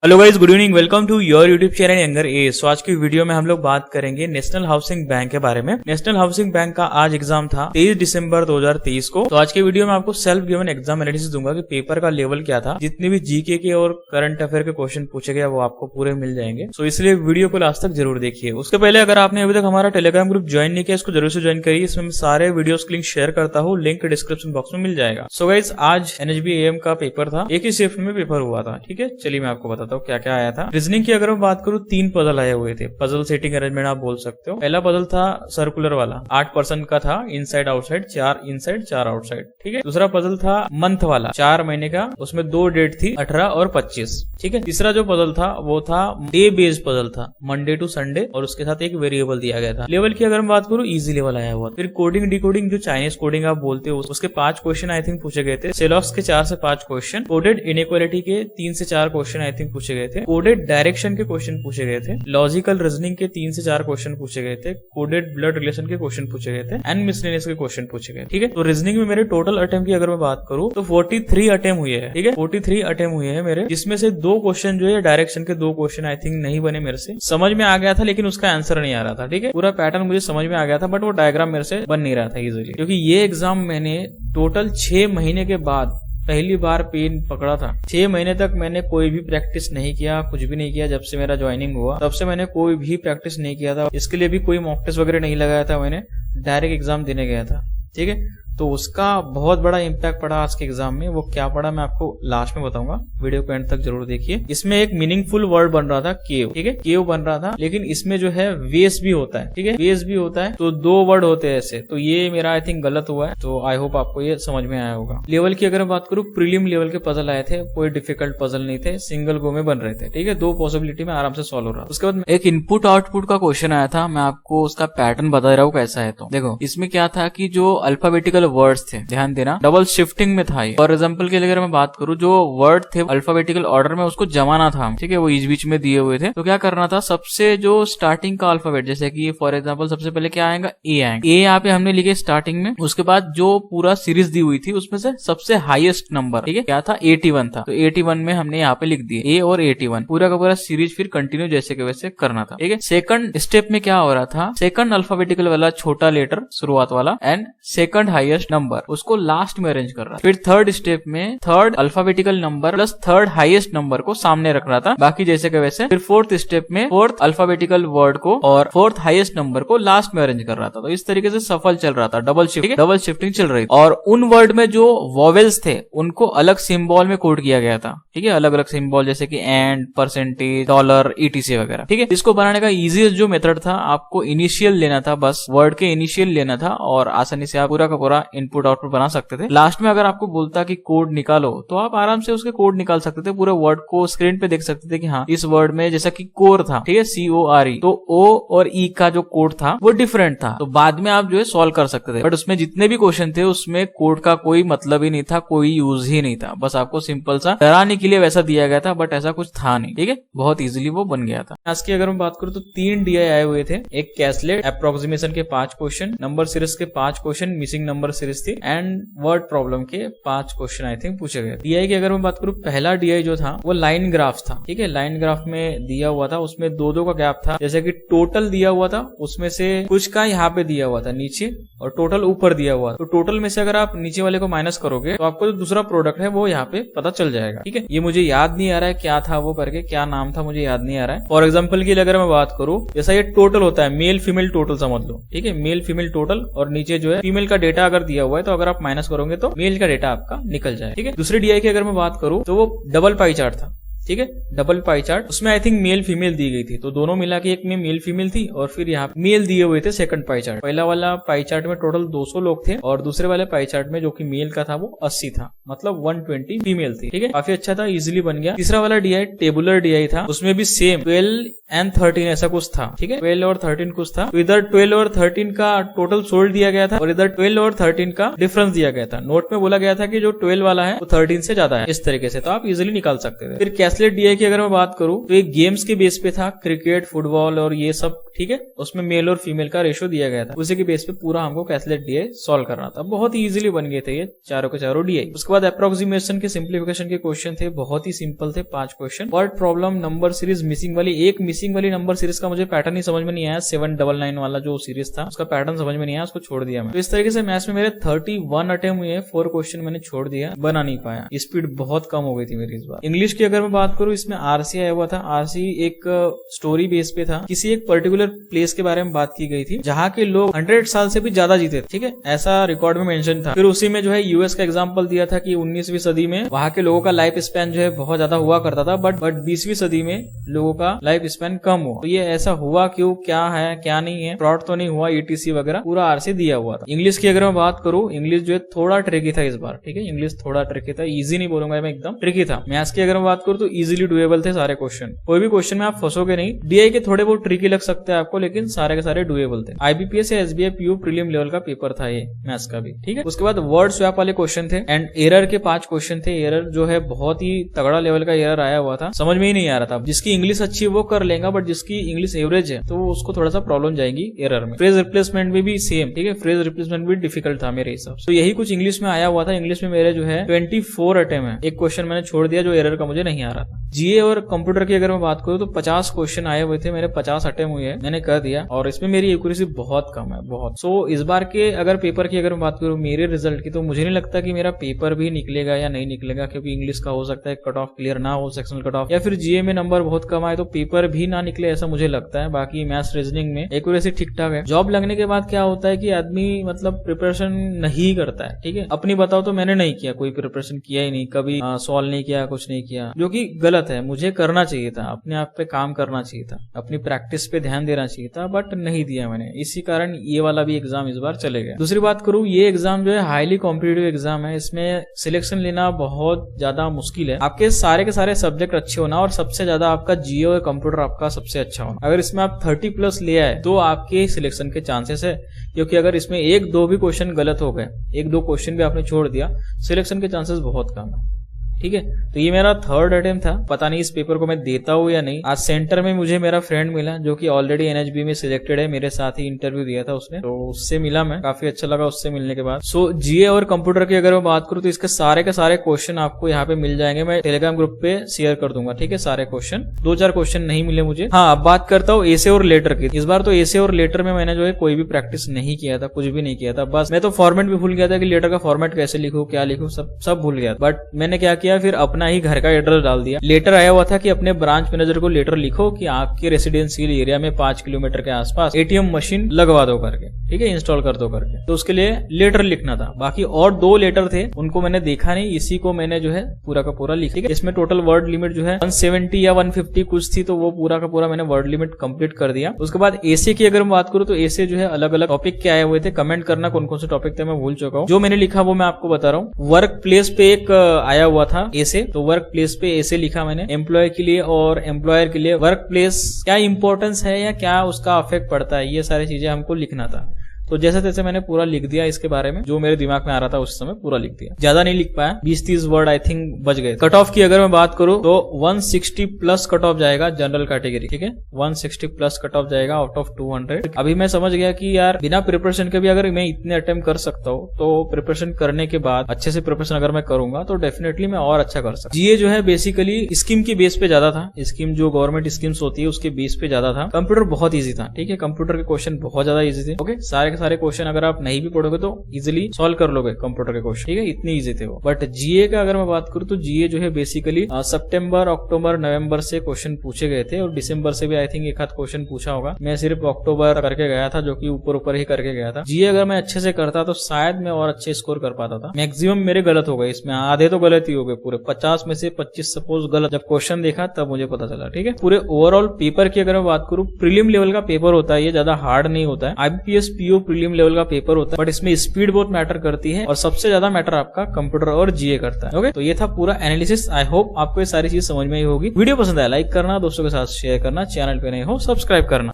Hello guys, good evening, welcome to your YouTube channel younger age. तो आज की video में हम लोग बात करेंगे नेशनल हाउसिंग बैंक के बारे में। नेशनल हाउसिंग बैंक का आज एग्जाम था 23 दिसंबर 2023 को। तो आज की वीडियो में आपको सेल्फ गिवन एग्जाम एनालिसिस दूंगा कि पेपर का लेवल क्या था, जितने भी जीके के और करंट अफेयर के क्वेश्चन पूछे गए वो आपको पूरे मिल जाएंगे। तो इसलिए वीडियो को लास्ट तक जरूर देखिए। उसके पहले अगर आपने अभी तक हमारा टेलीग्राम ग्रुप ज्वाइन नहीं किया, इसको जरूर से ज्वाइन करिए। इसमें मैं सारे वीडियोस के लिंक शेयर करता हूँ, लिंक डिस्क्रिप्शन बॉक्स में मिल जाएगा। सो गाइस, आज एनएचबी एएम का पेपर था, एक ही शिफ्ट में पेपर हुआ था। ठीक है, चलिए मैं आपको बताता हूँ क्या क्या आया था। रीजनिंग की अगर मैं बात करूं, 3 पजल आए हुए थे। पजल सेटिंग अरेंजमेंट आप बोल सकते हो। पहला पजल था सर्कुलर वाला, 8% का था, इनसाइड आउटसाइड, 4 इनसाइड 4 आउटसाइड। ठीक है। दूसरा पजल था मंथ वाला, 4 महीने का, उसमें 2 डेट थी, 18 और 25। ठीक है। तीसरा जो पजल था वो था डे बेस्ड पजल था, मंडे टू संडे, और उसके साथ एक वेरिएबल दिया गया था। लेवल की अगर मैं बात करूं, इजी लेवल आया हुआ। फिर कोडिंग डिकोडिंग, जो चाइनीज कोडिंग आप बोलते हो, उसके 5 क्वेश्चन आई थिंक पूछे गए थे। सेलॉक्स के 4 से 5 क्वेश्चन, कोडेड इनइक्वालिटी के 3 से 4 क्वेश्चन आई थिंक पूछे गए थे। कोडेड डायरेक्शन के क्वेश्चन पूछे गए थे। लॉजिकल रीजनिंग के 3 से 4 क्वेश्चन पूछे गए थे। कोडेड ब्लड रिलेशन के क्वेश्चन पूछे गए थे एंड मिसलेनियस के क्वेश्चन पूछे गए। ठीक है। तो रीजनिंग में मेरे टोटल अटेम्प्ट की अगर मैं बात करूं तो 43 अटेम्प्ट हुए हैं। ठीक है, 43 अटेम्प्ट हुए हैं मेरे, जिसमें से 2 क्वेश्चन जो है डायरेक्शन के 2 क्वेश्चन आई थिंक नहीं बने मेरे से। समझ में आ गया था लेकिन उसका आंसर नहीं आ रहा था। ठीक है, पूरा पैटर्न मुझे समझ में आ गया था बट वो डायग्राम मेरे से बन नहीं रहा था इजीली, क्योंकि ये एग्जाम मैंने टोटल 6 महीने के बाद पहली बार पेन पकड़ा था। 6 महीने तक मैंने कोई भी प्रैक्टिस नहीं किया, कुछ भी नहीं किया। जब से मेरा ज्वाइनिंग हुआ तब से मैंने कोई भी प्रैक्टिस नहीं किया था। इसके लिए भी कोई मॉक टेस्ट वगैरह नहीं लगाया था, मैंने डायरेक्ट एग्जाम देने गया था। ठीक है, तो उसका बहुत बड़ा इम्पैक्ट पड़ा आज के एग्जाम में। वो क्या पड़ा मैं आपको लास्ट में बताऊंगा, वीडियो को एंड तक जरूर देखिए। इसमें एक मीनिंगफुल वर्ड बन रहा था केव। ठीक है, केव बन रहा था, लेकिन इसमें जो है वेस भी होता है। ठीक है, वेस भी होता है, तो 2 वर्ड होते हैं ऐसे। तो ये मेरा आई थिंक गलत हुआ है, तो आई होप आपको ये समझ में आया होगा। लेवल की अगर बात करूं, प्रीलिम लेवल के पजल आए थे, कोई डिफिकल्ट पजल नहीं थे, सिंगल गो में बन रहे थे। ठीक है, 2 पॉसिबिलिटी में आराम से सॉल्व हो रहा। उसके बाद एक इनपुट आउटपुट का क्वेश्चन आया था, मैं आपको उसका पैटर्न बता रहा हूँ कैसा है। तो देखो, इसमें क्या था कि जो अल्फाबेटिकल वर्ड्स थे, ध्यान देना, डबल शिफ्टिंग में था। फॉर एग्जांपल के लिए अगर मैं बात करूं, जो वर्ड थे अल्फाबेटिकल ऑर्डर में उसको जमाना था। ठीक है, वो बीच बीच में दिए हुए थे, तो क्या करना था, सबसे जो स्टार्टिंग का अल्फाबेट, जैसे कि फॉर एग्जांपल सबसे पहले क्या आएगा, ए आएगा। ए यहाँ पे हमने लिखे स्टार्टिंग में। उसके बाद जो पूरा सीरीज दी हुई थी उसमें से सबसे हाईएस्ट नंबर, ठीक है, क्या था, 81 था। तो 81 में हमने यहाँ पे लिख दिए ए और 81, पूरा का पूरा सीरीज फिर कंटिन्यू जैसे के वैसे करना था। ठीक है। सेकंड स्टेप में क्या हो रहा था, सेकंड अल्फाबेटिकल वाला छोटा लेटर शुरुआत वाला एंड सेकंड हाईएस्ट नंबर, उसको लास्ट में अरेंज कर रहा। फिर थर्ड स्टेप में third alphabetical number plus third highest number को सामने रख रहा था, बाकी जैसे के वैसे। फिर फोर्थ स्टेप में फोर्थ अल्फाबेटिकल वर्ड को और फोर्थ हाईएस्ट नंबर को लास्ट में अरेंज कर रहा था। तो इस तरीके से सफल चल रहा था, डबल शिफ्ट, डबल शिफ्टिंग चल रही थी। और उन वर्ड में जो वॉवेल्स थे उनको अलग सिंबल में कोड किया गया था। ठीक है, अलग अलग सिंबल, जैसे कि एंड, परसेंटेज, डॉलर, ईटीसी वगैरह। ठीक है, इसको बनाने का इजीएस्ट जो मेथड था, आपको इनिशियल लेना था, बस वर्ड के इनिशियल लेना था और आसानी से आप पूरा का पूरा इनपुट आउटपुट बना सकते थे। लास्ट में अगर आपको बोलता कि कोड निकालो तो आप आराम से उसके कोड निकाल सकते थे। पूरे वर्ड को स्क्रीन पे देख सकते थे कि हाँ, इस वर्ड में जैसा कि कोर था, ठीक है, CORE, तो O और E का जो कोड था वो डिफरेंट था। तो बाद में आप जो है सॉल्व कर सकते थे, बट उसमें जितने भी क्वेश्चन थे उसमें कोड का कोई मतलब ही नहीं था, कोई यूज ही नहीं था। बस आपको सिंपल सा डराने के लिए वैसा दिया गया था, बट ऐसा कुछ था नहीं। ठीक है, बहुत इजीली वो बन गया था। आज की अगर मैं बात करूं तो 3 DI आए हुए थे। एक कैसलेट अप्रोक्सीमेशन के 5 क्वेश्चन, नंबर सीरीज के 5 क्वेश्चन, मिसिंग नंबर सीरीज थी, एंड वर्ड प्रॉब्लम के 5 क्वेश्चन आई थिंक पूछे गए। DI की अगर मैं बात करूं, पहला DI जो था वो लाइन ग्राफ था। ठीक है, लाइन ग्राफ में दिया हुआ था, उसमें 2-2 का गैप था। जैसे कि टोटल दिया हुआ था, उसमें से कुछ का यहाँ पे दिया हुआ था नीचे और टोटल ऊपर दिया हुआ था। तो टोटल में से अगर आप नीचे वाले को माइनस करोगे तो आपको जो दूसरा प्रोडक्ट है वो यहाँ पे पता चल जाएगा। ठीक है, ये मुझे याद नहीं आ रहा है क्या था वो करके, क्या नाम था मुझे याद नहीं आ रहा है। फॉर एग्जाम्पल के लिए अगर मैं बात करूं, जैसा ये टोटल होता है, मेल फीमेल टोटल समझ लो। ठीक है, मेल फीमेल टोटल, और नीचे जो है फीमेल का डेटा अगर दिया हुआ है तो अगर आप माइनस करोगे तो मेल का डेटा आपका निकल जाए। ठीक है, दूसरी DI की अगर मैं बात करूं तो वो डबल पाई चार्ट था। ठीक है, डबल पाई चार्ट, उसमें आई थिंक मेल फीमेल दी गई थी, तो दोनों मिला के एक में मेल फीमेल थी और फिर यहाँ मेल दिए हुए थे सेकंड पाई चार्ट। पहला वाला पाई चार्ट में टोटल 200 लोग थे और दूसरे वाले पाई चार्ट में जो कि मेल का था वो 80 था, मतलब 120 फीमेल थी। ठीक है, काफी अच्छा था, इजीली बन गया। तीसरा वाला DI टेबुलर DI था, उसमें भी सेम 12 एंड 13 ऐसा कुछ था। ठीक है, 12 और 13 कुछ था। तो इधर 12 और 13 का टोटल सोल्ड दिया गया था और इधर 12 और 13 का डिफरेंस दिया गया था। नोट में बोला गया था कि जो 12 वाला है वो 13 से ज्यादा है, इस तरीके से। तो आप इजीली निकाल सकते थे। फिर कैसलेट डीआई की अगर मैं बात करूं तो एक गेम्स के बेस पे था, क्रिकेट, फुटबॉल और ये सब, ठीक है। उसमें मेल और फीमेल का रेशो दिया गया था, उसी के बेस पे पूरा हमको कैसलेट डीआई सॉल्व करना था। बहुत ही इजीली बन गए थे ये चारों के चारों डीआई। उसके बाद अप्रोक्सीमेशन के सिंप्लीफिकेशन के क्वेश्चन थे, बहुत ही सिंपल थे, 5 question. Word problem, number series, missing वाली नंबर सीरीज का मुझे पैटर्न ही समझ में नहीं आया। 799 वाला जो सीरीज था उसका पैटर्न समझ में नहीं आया, उसको छोड़ दिया मैं। तो इस तरीके से मैथ्स में मेरे 31 अटेम्प्ट हुए, 4 क्वेश्चन मैंने छोड़ दिया, बना नहीं पाया। स्पीड बहुत कम हो गई थी मेरी इस बार। इंग्लिश की अगर मैं बात करूं, इसमें आरसी आया हुआ था। आरसी एक स्टोरी बेस पे था, किसी एक पर्टिकुलर प्लेस के बारे में बात की गई थी जहाँ के लोग 100 साल से भी ज्यादा जीते थे, ठीक है, ऐसा रिकॉर्ड में मेंशन था। फिर उसी में जो है यूएस का एग्जांपल दिया था कि 19वीं सदी में वहां के लोगों का लाइफ स्पैन जो है बहुत ज्यादा हुआ करता था, बट 20वीं सदी में लोगों का लाइफ स्पैन कम हुआ। तो ये ऐसा हुआ क्यों, क्या है क्या नहीं है, फ्रॉड तो नहीं हुआ, ईटीसी वगैरह पूरा आरसी दिया हुआ था। इंग्लिश की अगर मैं बात करूं, इंग्लिश जो है थोड़ा ट्रिकी था इस बार, ठीक है, इंग्लिश थोड़ा ट्रिकी था, इजी नहीं बोलूंगा मैं, एकदम ट्रिकी था। मैथ्स की अगर मैं बात करूं तो इजीली डुएबल थे सारे क्वेश्चन, कोई भी क्वेश्चन में आप फंसोगे नहीं। डीआई के थोड़े बहुत ट्रिकी लग सकते हैं आपको, लेकिन सारे के सारे डुएबल थे। आईबीपीएस या एसबीआई पीयू प्रीलिम लेवल का पेपर था ये मैथ्स का भी, ठीक है। उसके बाद वर्ड स्वैप वाले क्वेश्चन थे एंड एरर के 5 क्वेश्चन थे। एरर जो है बहुत ही तगड़ा लेवल का एरर आया हुआ था, समझ में ही नहीं आ रहा था। जिसकी इंग्लिश अच्छी है वो कर लेगा, बट जिसकी इंग्लिश एवरेज है तो उसको थोड़ा सा प्रॉब्लम जाएगी एरर में। फ्रेज रिप्लेसमेंट में भी सेम, ठीक है, फ्रेज रिप्लेसमेंट भी डिफिकल्ट था मेरे हिसाब से। तो यही कुछ इंग्लिश में आया हुआ था। इंग्लिश में मेरे जो है 24 अटेम्प्ट है, एक क्वेश्चन मैंने छोड़ दिया जो एरर का मुझे नहीं आ रहा था। जीए और कंप्यूटर की अगर मैं बात करूं तो 50 क्वेश्चन आए हुए थे, मेरे 50 अटेम्प्ट हुए हैं, मैंने कर दिया, और इसमें मेरी एक्यूरेसी बहुत कम है, बहुत। सो इस बार के अगर पेपर की अगर मैं बात करूं मेरे रिजल्ट की, तो मुझे नहीं लगता कि मेरा पेपर भी निकलेगा या नहीं निकलेगा, क्योंकि इंग्लिश का हो सकता है कट ऑफ क्लियर ना हो, सेक्शनल कट ऑफ, या फिर जीए में नंबर बहुत कम आए तो पेपर भी ना निकले, ऐसा मुझे लगता है। बाकी मैथ्स रीजनिंग में एक्यूरेसी ठीक ठाक है। जॉब लगने के बाद क्या होता है कि आदमी मतलब प्रिपरेशन नहीं करता है, ठीक है। अपनी बताओ तो मैंने नहीं किया, कोई प्रिपरेशन किया ही नहीं, कभी सॉल्व नहीं किया, कुछ नहीं किया, जो कि गलत है। मुझे करना चाहिए था, अपने आप पे काम करना चाहिए था, अपनी प्रैक्टिस पे ध्यान देना चाहिए था, बट नहीं दिया मैंने। इसी कारण ये वाला भी एग्जाम इस बार चले गया। दूसरी बात करूं, ये एग्जाम जो है हाईली कॉम्पिटिटिव एग्जाम है, इसमें सिलेक्शन लेना बहुत ज्यादा मुश्किल है। आपके सारे के सारे सब्जेक्ट अच्छे होना, और सबसे ज्यादा आपका जीओ और कंप्यूटर आपका सबसे अच्छा होना। अगर इसमें आप 30+ ले आए तो आपके सिलेक्शन के चांसेस है, क्योंकि अगर इसमें 1-2 भी क्वेश्चन गलत हो गए, 1-2 क्वेश्चन भी आपने छोड़ दिया, सिलेक्शन के चांसेस बहुत कम है, ठीक है। तो ये मेरा 3rd अटेम्प्ट था, पता नहीं इस पेपर को मैं देता हूँ या नहीं। आज सेंटर में मुझे मेरा फ्रेंड मिला जो कि ऑलरेडी एनएचबी में सिलेक्टेड है, मेरे साथ ही इंटरव्यू दिया था उसने, तो उससे मिला मैं, काफी अच्छा लगा उससे मिलने के बाद। सो जीए और कंप्यूटर की अगर मैं बात करूँ तो इसके सारे के सारे क्वेश्चन आपको यहाँ पे मिल जाएंगे, मैं टेलीग्राम ग्रुप पे शेयर कर दूंगा, ठीक है, सारे क्वेश्चन। 2-4 क्वेश्चन नहीं मिले मुझे। हाँ, अब बात करता हूँ एसे और लेटर की। इस बार तो एसे और लेटर में मैंने जो है कोई भी प्रैक्टिस नहीं किया था, कुछ भी नहीं किया था, बस मैं तो फॉर्मेट भी भूल गया था कि लेटर का फॉर्मेट कैसे लिखूं, क्या लिखूं, सब भूल गया। बट मैंने क्या किया, फिर अपना ही घर का एड्रेस डाल दिया। लेटर आया हुआ था कि अपने ब्रांच मैनेजर को लेटर लिखो कि आपके रेसिडेंशियल एरिया में 5 किलोमीटर के आसपास एटीएम मशीन लगवा दो करके, ठीक है, इंस्टॉल कर दो करके। तो उसके लिए लेटर लिखना था। बाकी और 2 लेटर थे, उनको मैंने देखा नहीं, इसी को मैंने जो है पूरा का पूरा लिखा। इसमें टोटल वर्ड लिमिट जो है 170 या 150 कुछ थी, तो वो पूरा का पूरा मैंने वर्ड लिमिट कंप्लीट कर दिया। उसके बाद एसे की अगर मैं बात करूं तो एसे जो है अलग अलग टॉपिक के आए हुए थे। कमेंट करना कौन कौन से टॉपिक थे, मैं भूल चुका हूँ। जो मैंने लिखा वो मैं आपको बता रहा हूँ। वर्क प्लेस पे एक आया हुआ था एसे, तो वर्क प्लेस पे एसे लिखा मैंने, एम्प्लॉय के लिए और एम्प्लॉयर के लिए वर्क प्लेस क्या इंपॉर्टेंस है या क्या उसका अफेक्ट पड़ता है, ये सारी चीजें हमको लिखना था। तो जैसे तैसे मैंने पूरा लिख दिया इसके बारे में, जो मेरे दिमाग में आ रहा था उस समय पूरा लिख दिया। ज्यादा नहीं लिख पाया, 20-30 वर्ड आई थिंक बच गए। कट ऑफ की अगर मैं बात करूं तो 160+ कट ऑफ जाएगा जनरल कैटेगरी, ठीक है, 160+ कट ऑफ जाएगा आउट ऑफ 200। अभी मैं समझ गया कि यार बिना प्रिपरेशन के भी अगर मैं इतने अटेम्प्ट कर सकता हूँ, तो प्रिपरेशन करने के बाद अच्छे से प्रिपरेशन अगर मैं करूंगा तो डेफिनेटली मैं और अच्छा कर सकता हूँ। जीए जो है बेसिकली स्कीम की बेस पे ज्यादा था, स्कीम जो गवर्नमेंट स्कीम्स होती है उसके बेस पे ज्यादा था। कंप्यूटर बहुत ईजी था, ठीक है, कंप्यूटर के क्वेश्चन बहुत ज्यादा ईजी थे। ओके, सारे क्वेश्चन अगर आप नहीं भी पढ़ोगे तो इजीली सॉल्व कर लोगे कंप्यूटर के क्वेश्चन, ठीक है, इतने इजी थे वो। बट जीए का अगर मैं बात करूं तो जीए जो है बेसिकली सितंबर, अक्टूबर, नवंबर से क्वेश्चन पूछे गए थे, और दिसंबर से भी आई थिंक एक आध क्वेश्चन पूछा होगा। मैं सिर्फ अक्टूबर करके गया था, जो कि ऊपर ही करके गया था। जीए अगर मैं अच्छे से करता तो शायद मैं और अच्छे स्कोर कर पाता था। मैक्सिमम मेरे गलत हो गए, इसमें आधे तो गलत ही हो गए, पूरे 50 में से 25 सपोज गलत। जब क्वेश्चन देखा तब मुझे पता चला, ठीक है। पूरे ओवरऑल पेपर की अगर मैं बात करूं, प्रीलिम लेवल का पेपर होता है, ये ज्यादा हार्ड नहीं होता है। आईबीपीएस पीओ प्रीलिम लेवल का पेपर होता है, बट इसमें स्पीड बहुत मैटर करती है, और सबसे ज्यादा मैटर आपका कंप्यूटर और जीए करता है। ओके, तो ये था पूरा एनालिसिस। आई होप आपको ये सारी चीज समझ में ही होगी। वीडियो पसंद आया लाइक करना, दोस्तों के साथ शेयर करना, चैनल पे नए हो सब्सक्राइब करना।